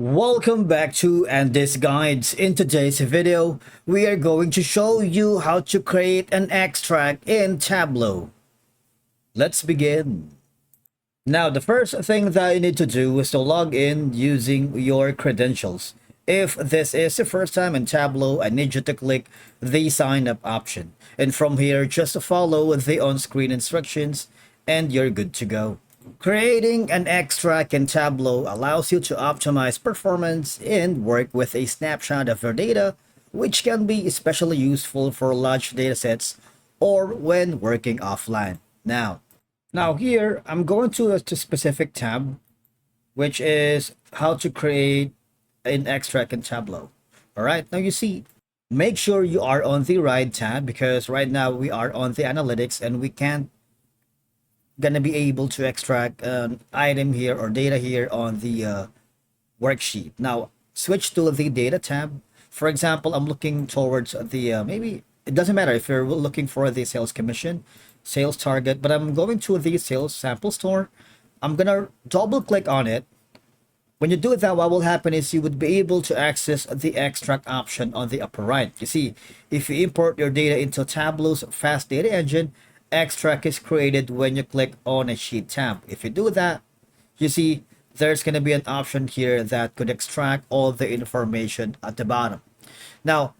Welcome back to And This Guides. In today's video, we are going to show you how to create an extract in Tableau. Let's begin. Now, the first thing that you need to do is to log in using your credentials. If this is the first time in Tableau, I need you to click the sign up option. And from here, just follow the on-screen instructions and you're good to go. Creating an extract in Tableau allows you to optimize performance and work with a snapshot of your data, which can be especially useful for large datasets or when working offline. Now here, I'm going to a specific tab, which is how to create an extract in Tableau. All right, now you see, make sure you are on the right tab because right now we are on the analytics and we can't gonna be able to extract an item here or data here on the worksheet. Now switch to the data tab. For example, I'm looking towards the maybe it doesn't matter if you're looking for the sales commission, sales target, but I'm going to the sales sample store. I'm gonna double click on it. When you do that, what will happen is you would be able to access the extract option on the upper right. You see, if you import your data into Tableau's fast data engine, extract is created when you click on a sheet tab. If you do that, you see there's going to be an option here that could extract all the information at the bottom. Now,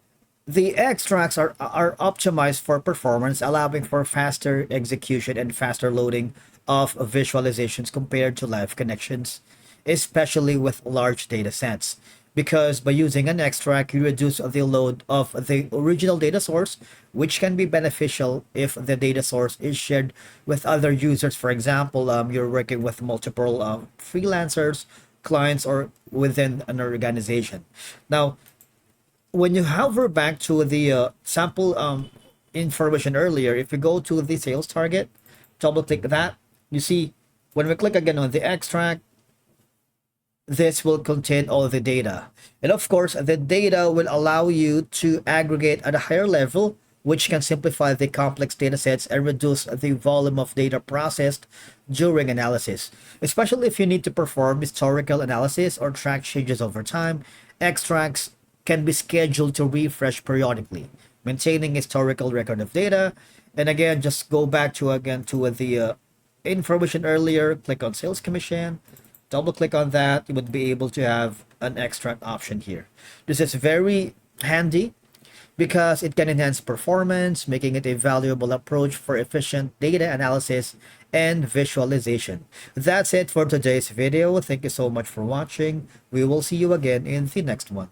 the extracts are optimized for performance, allowing for faster execution and faster loading of visualizations compared to live connections, especially with large data sets. Because by using an extract, you reduce the load of the original data source, which can be beneficial if the data source is shared with other users. For example, you're working with multiple freelancers, clients, or within an organization. Now, when you hover back to the sample information earlier, if you go to the sales target, double click that, you see when we click again on the extract, this will contain all the data. And of course, the data will allow you to aggregate at a higher level, which can simplify the complex data sets and reduce the volume of data processed during analysis. Especially if you need to perform historical analysis or track changes over time, extracts can be scheduled to refresh periodically, maintaining historical record of data. And again, just go back to the information earlier, click on sales commission, double click on that, you would be able to have an extract option here. This is very handy because it can enhance performance, making it a valuable approach for efficient data analysis and visualization. That's it for today's video. Thank you so much for watching. We will see you again in the next one.